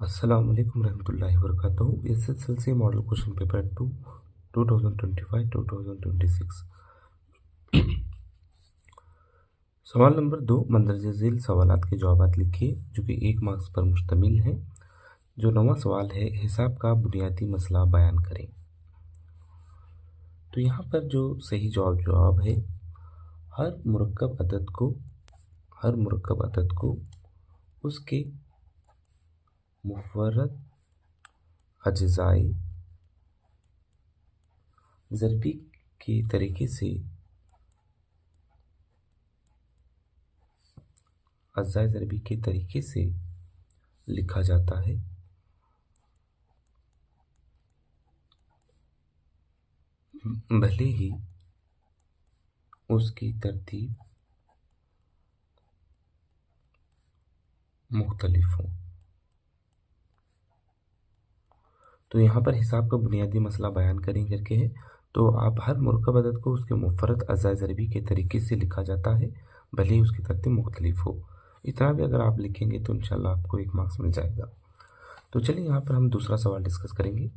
अस्सलाम वालेकुम रहमतुल्लाहि व बरकातहू। SSLC model question paper 2 2025-2026। सवाल नंबर 2, मंदरजे झील सवालात के जवाब लिखिए जो कि 1 मार्क्स पर मुश्तमिल है। जो 9वां सवाल है, हिसाब का बुनियादी मसला बयान करें। तो यहाँ पर जो सही जवाब है, हर मुरक्कब अदद को उसके मुफर्रद अज्जाए ज़रबी के तरीके से लिखा जाता है। भले ही उसकी तरतीब मुख्तलिफ हो। तो यहाँ पर हिसाब का बुनियादी मसला बयान करें करके है, तो आप हर मुरक्कब अदद को उसके मुफर्रद अज़ाए ज़रबी के तरीके से लिखा जाता है, भले ही उसकी तरतीब मुख्तलिफ हो। इतना भी अगर आप लिखेंगे तो इंशाल्लाह आपको 1 मार्क्स मिल जाएगा। तो चलिए यहाँ पर हम दूसरा सवाल डिस्कस करेंगे।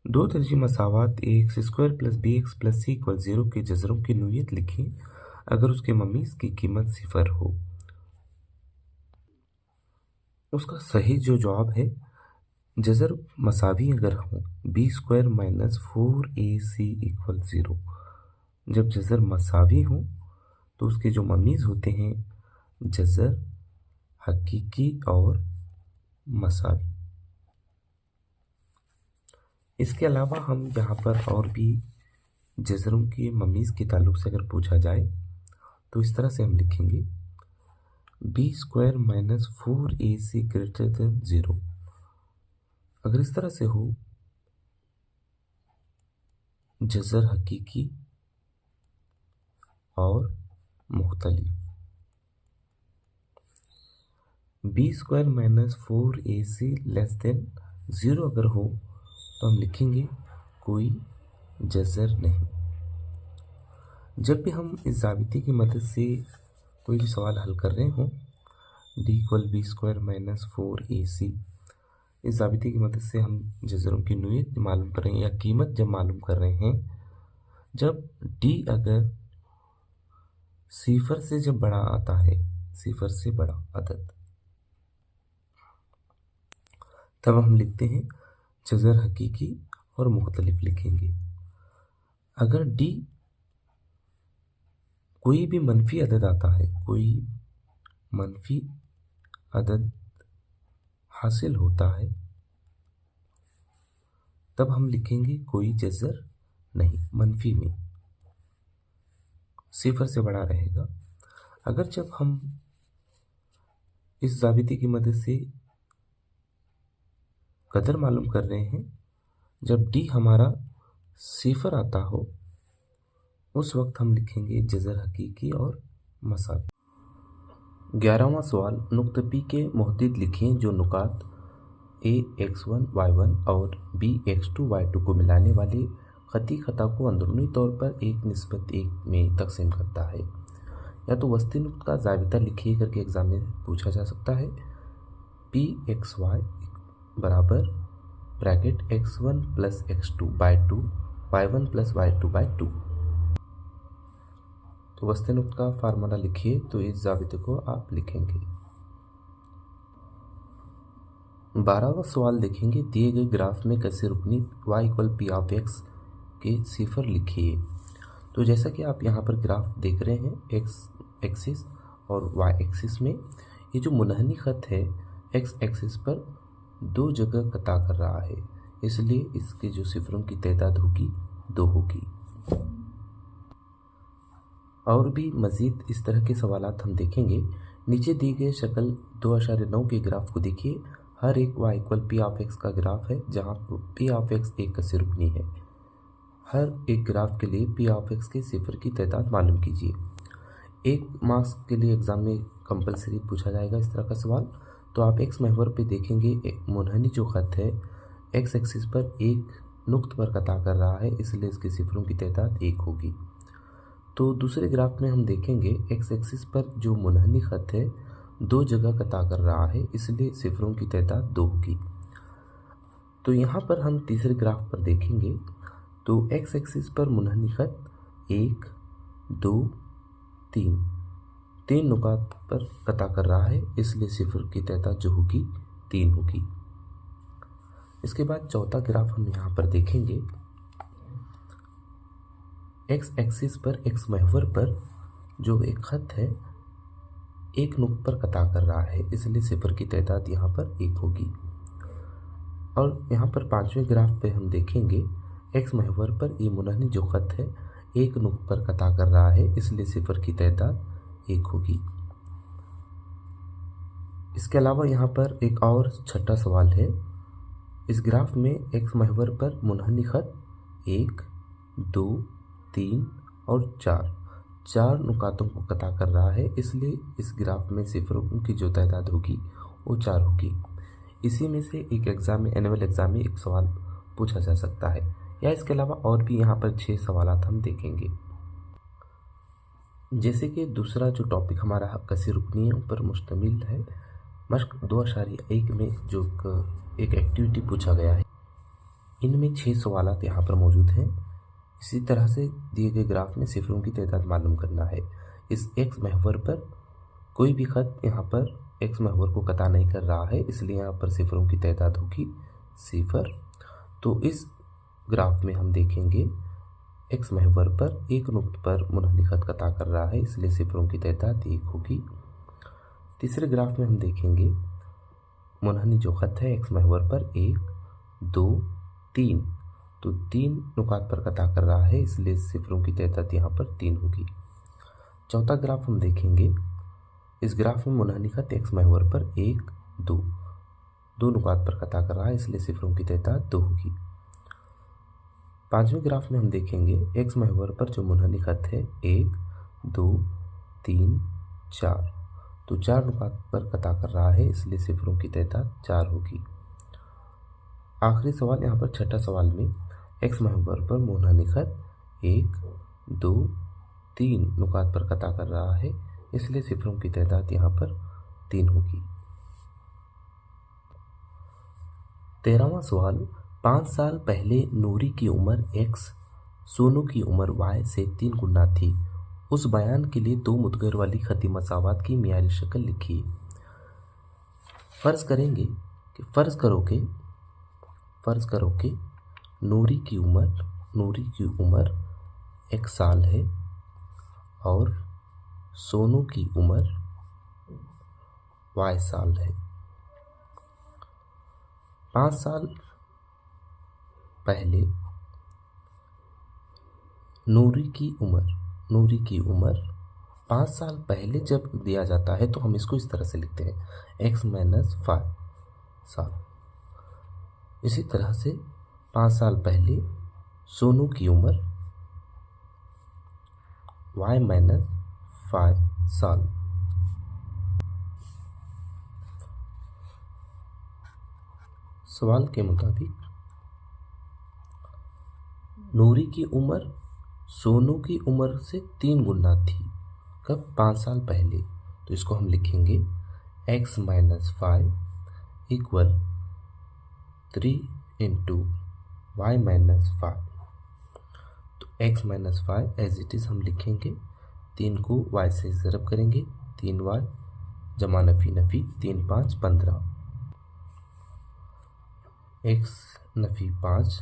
2 तरजीह मसावात X square plus B X plus C equal 0 के जज़रों की नोयत लिखें अगर उसके ममीज़ की कीमत 0 हो। उसका सही जो जवाब है, जज़र मसावी अगर हो B square minus 4ac equal 0। जब जज़र मसावी हो तो उसके जो ममीज़ होते हैं जज़र हकीकी और मसावी। इसके अलावा हम यहाँ पर और भी जज़रों की ममीज़ के ताल्लुक से अगर पूछा जाए तो इस तरह से हम लिखेंगे B square minus 4ac greater than 0। अगर इस तरह से हो जज़र हकीकी और मुख्तलिफ। B square minus 4ac less than 0 अगर हो तो हम लिखेंगे कोई जज़र नहीं। जब भी हम इस ज़ाबिते की मदद से कोई भी सवाल हल कर रहे हों, D equal B square minus 4ac, इस ज़ाबिते की मदद से हम जज़रों की नोयत मालूम कर रहे हैं या कीमत जब मालूम कर रहे हैं, जब डी अगर 0 से जब बड़ा आता है, 0 से बड़ा अदद, तब हम लिखते हैं जज़र हकीकी और मुख्तलिफ लिखेंगे। अगर डी कोई भी मनफी अदद आता है, कोई मनफी अदद हासिल होता है, तब हम लिखेंगे कोई जज़र नहीं, मनफी में 0 से बड़ा रहेगा। अगर जब हम इस ज़ाबिते की मदद से कदर मालूम कर रहे हैं, जब डी हमारा 0 आता हो, उस वक्त हम लिखेंगे जज़र हकीकी और मसावी। 11वां सवाल, नुक्ते पी के मुहद्दिद लिखें जो नुकात a x1 y1 और b x2 y2 को मिलाने वाले ख़ती ख़ता को अंदरूनी तौर पर 1:1 में तकसीम करता है। या तो वस्ती नुक्त का ज़ाबिता लिखिए करके एग्ज़ाम में पूछा जा सकता है। p xy बराबर bracket x1 plus x2 by 2 y1 plus y2 by 2। तो वस्ती नुक्त का फार्मूला लिखिए, तो इस ज़ाबिते को आप लिखेंगे। 12वां सवाल देखेंगे, दिए गए ग्राफ में कैसे रुकनी y equal P of x के 0 लिखिए। तो जैसा कि आप यहाँ पर ग्राफ देख रहे हैं, x एक्सिस और y एक्सिस में ये जो मुनहनी ख़त है x एक्सिस पर 2 जगह कता कर रहा है, इसलिए इसके जो सिफरों की तादाद होगी 2 होगी। और भी मज़ीद इस तरह के सवालात हम देखेंगे। नीचे दी गई शक्ल 2.9 के ग्राफ को देखिए। हर एक y equal P of x का ग्राफ है, जहाँ पी ऑफ एक्स एक कसे रुकनी है। हर एक ग्राफ के लिए पी ऑफ एक्स के सिफर की तादाद मालूम कीजिए। 1 मार्क्स के लिए एग्ज़ाम में कंपलसरी पूछा जाएगा इस तरह का सवाल। तो आप एक्स महवर पे देखेंगे, एक मुनहनी जो ख़त है एक्स एक्सिस पर एक नुक्त पर कता कर रहा है, इसलिए इसके सिफरों की तादाद 1 होगी। तो दूसरे ग्राफ में हम देखेंगे एक्स एक्सिस पर जो मुनहनी ख़त है दो जगह कता कर रहा है, इसलिए सिफरों की तादाद 2 होगी। तो यहाँ पर हम तीसरे ग्राफ पर देखेंगे तो एक्स एक्सिस पर मुनहनी खत 1, 2, 3 नुकात पर कता कर रहा है, इसलिए सिफर की तादाद जो होगी 3 होगी। इसके बाद चौथा ग्राफ हम यहाँ पर देखेंगे। एक्स एक्सिस पर एक्स महवर पर जो एक खत है एक नुक पर कता कर रहा है, इसलिए सिफर की तादाद यहाँ पर 1 होगी। और यहाँ पर पांचवें ग्राफ पे हम देखेंगे एक्स महवर पर ये मुनहनी जो खत है एक नुक पर कता कर रहा है, इसलिए सिफर की तादाद 1 होगी। इसके अलावा यहाँ पर एक और छठा सवाल है। इस ग्राफ में एक्स महवर पर मुनहनी खत 1, 2, 3 और 4 नुकातों को कता कर रहा है, इसलिए इस ग्राफ में सिफरों की जो तादाद होगी वो 4 होगी। इसी में से एक एग्ज़ाम में, एनुअल एग्ज़ाम में एक सवाल पूछा जा सकता है, या इसके अलावा और भी यहाँ पर 6 सवालात हम देखेंगे। जैसे कि दूसरा जो टॉपिक हमारा कसी रुकनियों पर मुश्तमिल है, मश्क 2.1 में जो एक एक्टिविटी पूछा गया है, इनमें 6 सवालात यहाँ पर मौजूद हैं। इसी तरह से दिए गए ग्राफ में सिफरों की तादाद मालूम करना है। इस एक्स महवर पर कोई भी खत यहाँ पर एक्स महवर को कता नहीं कर रहा है, इसलिए यहाँ पर सिफरों की तादाद होगी 0। तो इस ग्राफ में हम देखेंगे एक्स महवर पर एक नुक्त पर मुनहनी खत कता कर रहा है, इसलिए सिफरों की तादाद 1 होगी। तीसरे ग्राफ में हम देखेंगे मुनहनी जो खत है एक्स महवर पर 1, 2, 3 तो 3 नुकात पर कता कर रहा है, इसलिए सिफरों की तादाद यहाँ पर 3 होगी। चौथा ग्राफ हम देखेंगे। इस ग्राफ में मुनहनी खत एक्स महवर पर 1, 2 नुकात पर कता कर रहा है, इसलिए सिफरों की तादाद 2 होगी। पांचवें ग्राफ में हम देखेंगे एक्स महवर पर जो मुनहनी खत है 1, 2, 3, 4 तो 4 नुकात पर कता कर रहा है, इसलिए सिफरों की तादाद 4 होगी। आखिरी सवाल यहाँ पर छठा सवाल में एक्स महवर पर मुनहनी खत 1, 2, 3 नुकात पर कता कर रहा है, इसलिए सिफरों की तादाद यहाँ पर 3 होगी। 13वां सवाल, 5 साल पहले नूरी की उम्र x, सोनू की उम्र y से 3 गुना थी। उस बयान के लिए 2 मुद्गर वाली खती मसावात की मियारी शक्ल लिखिए। फर्ज करो कि नूरी की उम्र 1 साल है और सोनू की उम्र y साल है। 5 साल पहले नूरी की उम्र 5 साल पहले जब दिया जाता है तो हम इसको इस तरह से लिखते हैं x - 5 साल। इसी तरह से 5 साल पहले सोनू की उम्र y - 5 साल। सवाल के मुताबिक नूरी की उम्र सोनू की उम्र से 3 गुना थी। कब? 5 साल पहले। तो इसको हम लिखेंगे x - 5 इक्वल 3 × y - 5। तो x - 5 एज इट इज़ हम लिखेंगे। 3 को y से ज़रब करेंगे, 3y जमा नफ़ी नफ़ी 3 × 5 = 15। x नफ़ी 5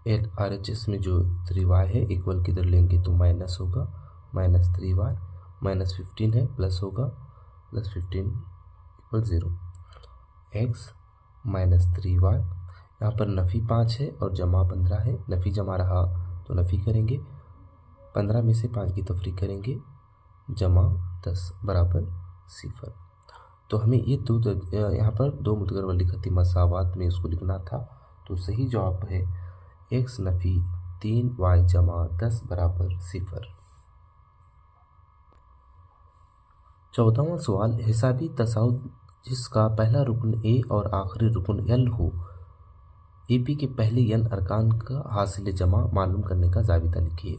RHS में जो 3y है इक्वल किधर लेंगे तो माइनस होगा, -3y -15 है प्लस होगा, +15 = 0। x - 3y यहाँ पर नफ़ी 5 है और जमा 15 है। नफ़ी जमा रहा तो नफ़ी करेंगे, 15 में से 5 की तफरीक करेंगे, जमा 10 बराबर 0। तो हमें ये यहाँ पर 2 मुद्गर वाली खती मसावात में इसको लिखना था। तो सही जवाब है x नफ़ी 3y जमा 10 बराबर 0। 14वां सवाल, हिसाबी तसाउद जिसका पहला रुकन a और आखिरी रुकन l हो, AP के पहले n अरकान का हासिल जमा मालूम करने का ज़ाबिता लिखिए।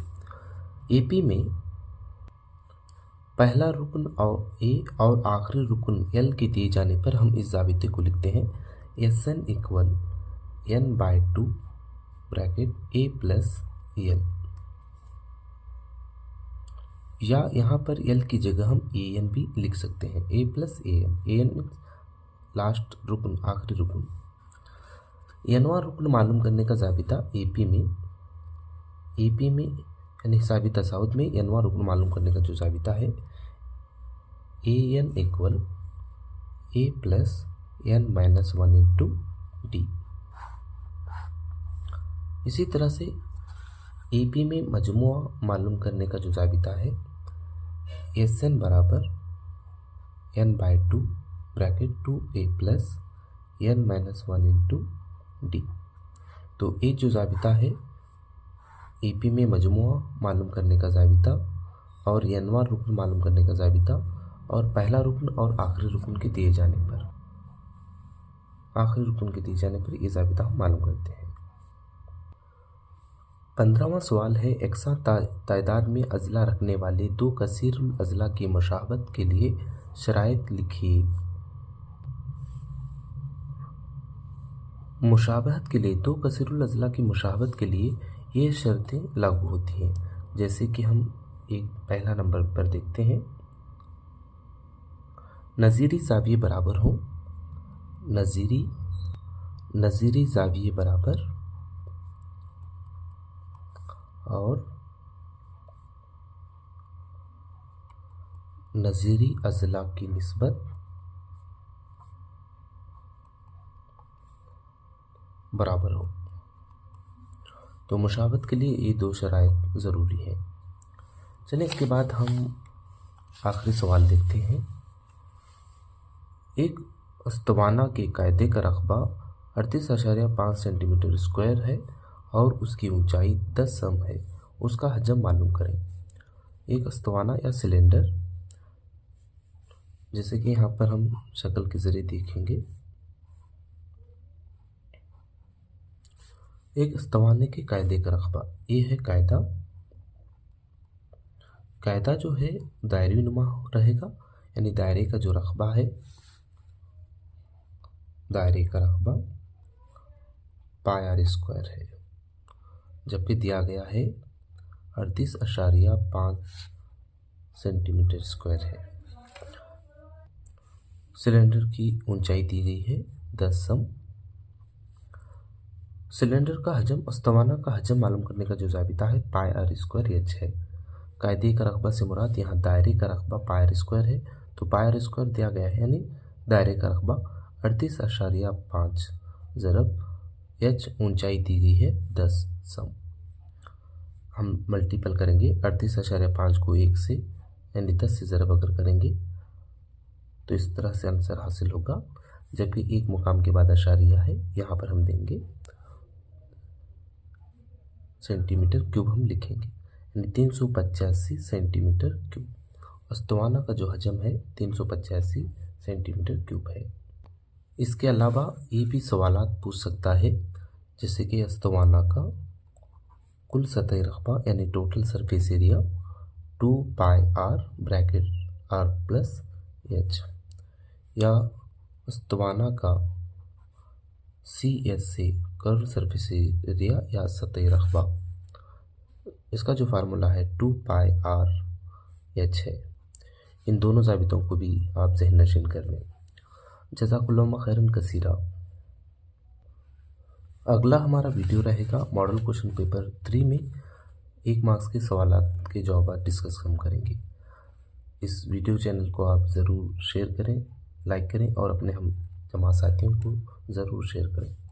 AP में पहला रुकन और ए और आखिरी रुकन एल के दिए जाने पर हम इस ज़ाबिते को लिखते हैं S N equal n/2 bracket A plus L, या यहाँ पर एल की जगह हम ए एन भी लिख सकते हैं, ए plus A N means last रुकन, आखिरी रुकन। एनवां रुकन मालूम करने का ज़ाबिता एपी में यानी हिसाबी तसाउद में एनवां रुकन मालूम करने का जो ज़ाबिता है A N equal A plus n-1 into D. इसी तरह से एपी में मजमुआ मालूम करने का जो ज़ाबिता है एस एन बराबर n/2 bracket 2a plus n-1 into D. तो एक जो ज़ाबिता है एपी में मजमुआ मालूम करने का ज़ाबिता और एनवां रुकन मालूम करने का ज़ाबिता और पहला रुकन और आखिरी रुकन के दिए जाने पर ये ज़ाबिता हम मालूम करते हैं। 15वां सवाल है एकसा तादाद में अजला रखने वाले दो कसीरुल अजला की मुशाहबत के लिए शराइत लिखिए। मुशाबहत के लिए दो कसीरुल अजला की मुशाहबत के लिए ये शर्तें लागू होती हैं, जैसे कि हम एक पहला नंबर पर देखते हैं, नज़ीरी ज़ाविये बराबर हो, नज़ीरी ज़ाविये बराबर और नज़ीरी अजला की निस्बत बराबर हो। तो मुशाबहत के लिए ये दो शराइत ज़रूरी है। चलिए इसके बाद हम आखिरी सवाल देखते हैं। एक अस्तवाना के कायदे का रकबा 38.5 सेंटीमीटर स्क्वायर है और उसकी ऊंचाई 10 सम है, उसका हजम मालूम करें। एक अस्तवाना या सिलेंडर, जैसे कि यहाँ पर हम शक्ल के ज़रिए देखेंगे, एक अस्तवाने के कायदे का रकबा, ये है कायदा जो है दायरी नुमा रहेगा, यानी दायरे का जो रकबा है, दायरे का रकबा πr² है, जबकि दिया गया है 38.5 सेंटीमीटर स्क्वायर है। सिलेंडर की ऊंचाई दी गई है 10 सम। सिलेंडर का हजम, अस्तवाना का हजम मालूम करने का जो ज़ाबिता है πr² है। कायदे का रकबा से मुराद यहाँ दायरे का रकबा πr² है, तो πr² दिया गया है, यानी दायरे का रकबा 38.5 ज़रब h, ऊंचाई दी गई है 10 सम। हम मल्टीपल करेंगे 38.5 को 1 से, यानी 10 से ज़रब अगर करेंगे तो इस तरह से आंसर हासिल होगा, जबकि एक मुकाम के बाद अशारिया है, यहाँ पर हम देंगे सेंटीमीटर क्यूब हम लिखेंगे, यानी 385 सेंटीमीटर क्यूब। अस्तवाना का जो हजम है 385 सेंटीमीटर क्यूब है। इसके अलावा ये भी सवालात पूछ सकता है, जैसे कि अस्तवाना का कुल सतही रकबा यानी total surface area 2πr bracket r plus h, या अस्तवाना का CSA कर्व सरफेस एरिया या सतही रकबा, इसका जो फार्मूला है 2πr/h है। इन दोनों ज़ाबितों को भी आप ज़हन नशीन कर लें। जज़ाकुल्लाह खैरन कसीरा। अगला हमारा वीडियो रहेगा मॉडल क्वेश्चन पेपर 3 में 1 मार्क्स के सवालात के जवाब डिस्कस हम करेंगे। इस वीडियो चैनल को आप ज़रूर शेयर करें, लाइक करें और अपने हम जमा साथियों को ज़रूर शेयर करें।